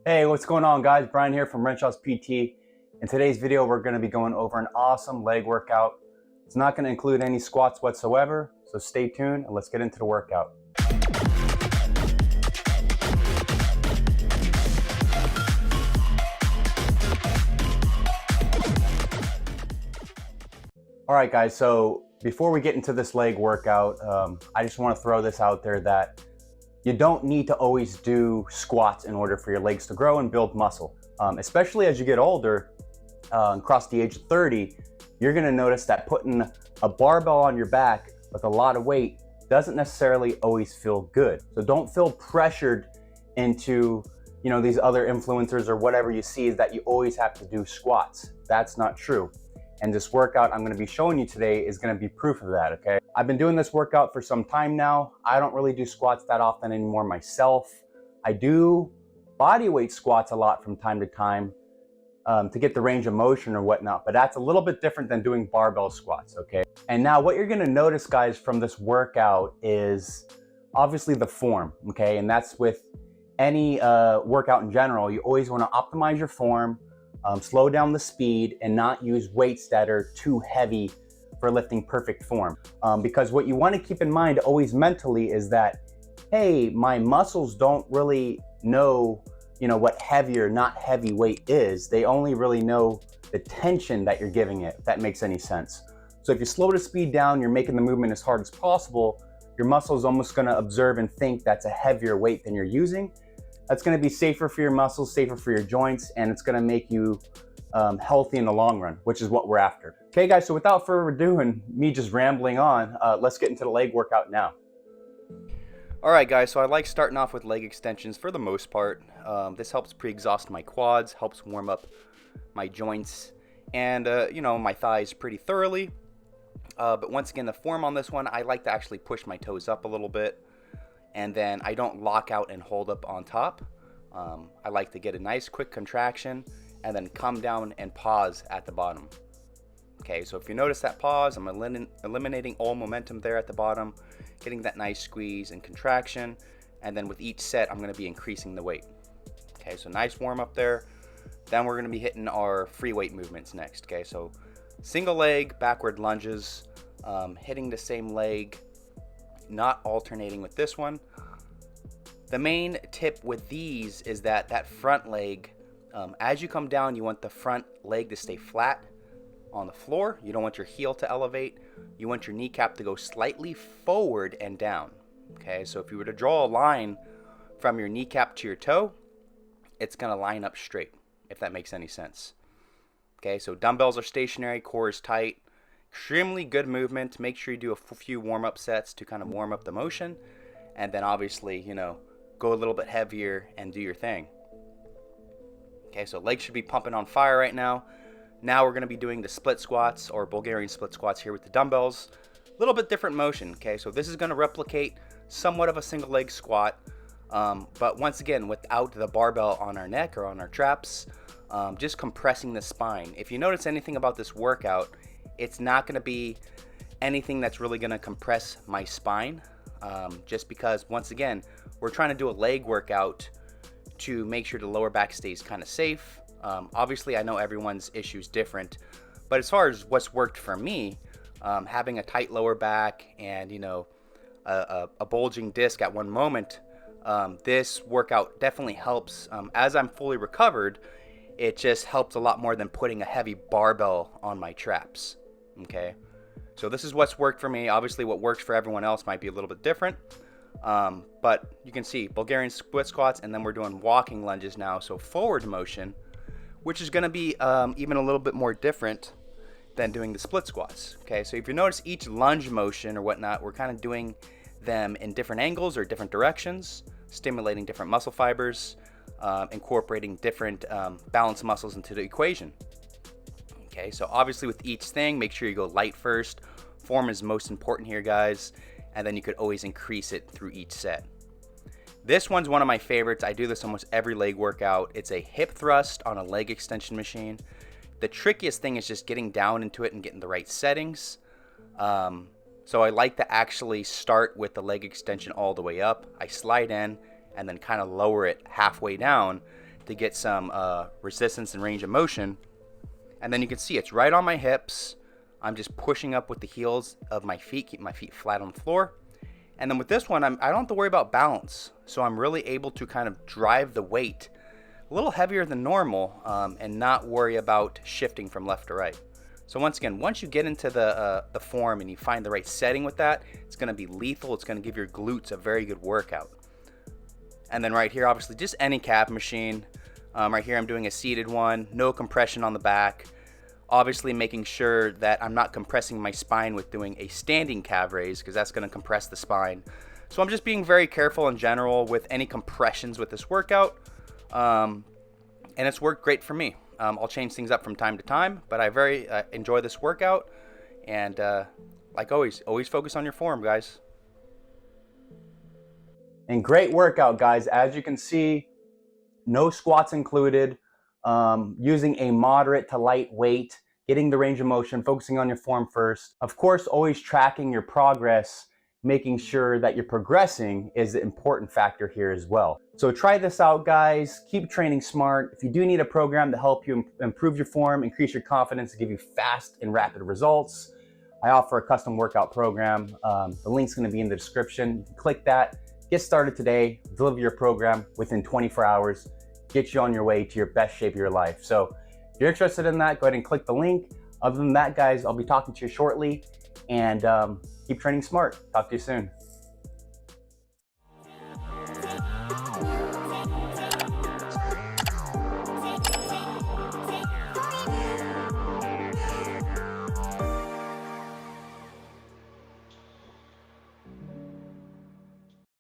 Hey, what's going on, guys? Brian here from Renshaw's PT. In today's video, we're going to be going over an awesome leg workout. It's not going to include any squats whatsoever, so stay tuned and let's get into the workout. All right, guys, so before we get into this leg workout, I just want to throw this out there that you don't need to always do squats in order for your legs to grow and build muscle. Especially as you get older, across the age of 30, you're gonna notice that putting a barbell on your back with a lot of weight doesn't necessarily always feel good. So don't feel pressured into these other influencers or whatever you see is that you always have to do squats. That's not true. And this workout I'm gonna be showing you today is gonna be proof of that, okay? I've been doing this workout for some time now. I don't really do squats that often anymore myself. I do body weight squats a lot from time to time to get the range of motion or whatnot, but that's a little bit different than doing barbell squats, okay? And now what you're gonna notice, guys, from this workout is obviously the form, okay? And that's with any workout in general. You always wanna optimize your form, slow down the speed, and not use weights that are too heavy for lifting perfect form. Because what you want to keep in mind always mentally is that, hey, my muscles don't really know, what heavy or not heavy weight is. They only really know the tension that you're giving it, if that makes any sense. So if you slow the speed down, you're making the movement as hard as possible, your muscle is almost going to observe and think that's a heavier weight than you're using. That's going to be safer for your muscles, safer for your joints, and it's going to make you healthy in the long run, which is what we're after. Okay, guys, so without further ado and me just rambling on, let's get into the leg workout now. All right, guys, so I like starting off with leg extensions for the most part. This helps pre-exhaust my quads, helps warm up my joints, and, my thighs pretty thoroughly. But once again, the form on this one, I like to actually push my toes up a little bit, and then I don't lock out and hold up on top. I like to get a nice quick contraction and then come down and pause at the bottom. Okay, so if you notice that pause, I'm eliminating all momentum there at the bottom, getting that nice squeeze and contraction, and then with each set, I'm gonna be increasing the weight. Okay, so nice warm up there. Then we're gonna be hitting our free weight movements next, okay? So single leg, backward lunges, hitting the same leg, not alternating with this one. The main tip with these is that front leg, as you come down, you want the front leg to stay flat on the floor. You don't want your heel to elevate. You want your kneecap to go slightly forward and down. Okay, so if you were to draw a line from your kneecap to your toe, it's gonna line up straight, if that makes any sense. Okay, so dumbbells are stationary, core is tight. Extremely good movement. Make sure you do a few warm-up sets to kind of warm up the motion, and then obviously, go a little bit heavier and do your thing. Okay, so legs should be pumping on fire right now. Now we're going to be doing the split squats or Bulgarian split squats here with the dumbbells. A little bit different motion, okay? So this is going to replicate somewhat of a single leg squat, but once again, without the barbell on our neck or on our traps, just compressing the spine. If you notice anything about this workout, it's not going to be anything that's really going to compress my spine, just because, once again, we're trying to do a leg workout to make sure the lower back stays kind of safe. Obviously, I know everyone's issue is different, but as far as what's worked for me, having a tight lower back and, a bulging disc at one moment, this workout definitely helps. As I'm fully recovered, it just helps a lot more than putting a heavy barbell on my traps, okay? So this is what's worked for me. Obviously, what works for everyone else might be a little bit different. But you can see Bulgarian split squats, and then we're doing walking lunges now, so forward motion, which is going to be even a little bit more different than doing the split squats. Okay, so if you notice each lunge motion or whatnot, we're kind of doing them in different angles or different directions, stimulating different muscle fibers, incorporating different balance muscles into the equation. Okay, so obviously with each thing, make sure you go light first. Form is most important here, guys, and then you could always increase it through each set. This one's one of my favorites. I do this almost every leg workout. It's a hip thrust on a leg extension machine. The trickiest thing is just getting down into it and getting the right settings. So I like to actually start with the leg extension all the way up. I slide in and then kind of lower it halfway down to get some resistance and range of motion. And then you can see it's right on my hips. I'm just pushing up with the heels of my feet, keep my feet flat on the floor. And then with this one, I don't have to worry about balance. So I'm really able to kind of drive the weight a little heavier than normal and not worry about shifting from left to right. So once again, once you get into the form and you find the right setting with that, it's gonna be lethal. It's gonna give your glutes a very good workout. And then right here, obviously just any calf machine. Right here, I'm doing a seated one, no compression on the back. Obviously making sure that I'm not compressing my spine with doing a standing calf raise, because that's gonna compress the spine. So I'm just being very careful in general with any compressions with this workout. And it's worked great for me. I'll change things up from time to time, but I very enjoy this workout. And like always focus on your form, guys. And great workout, guys. As you can see, no squats included, using a moderate to light weight, getting the range of motion, focusing on your form first. Of course, always tracking your progress, making sure that you're progressing is the important factor here as well. So try this out, guys. Keep training smart. If you do need a program to help you improve your form, increase your confidence, to give you fast and rapid results, I offer a custom workout program. The link's gonna be in the description. You can click that, get started today, deliver your program within 24 hours, get you on your way to your best shape of your life. So if you're interested in that, go ahead and click the link. Other than that, guys, I'll be talking to you shortly, and keep training smart. Talk to you soon.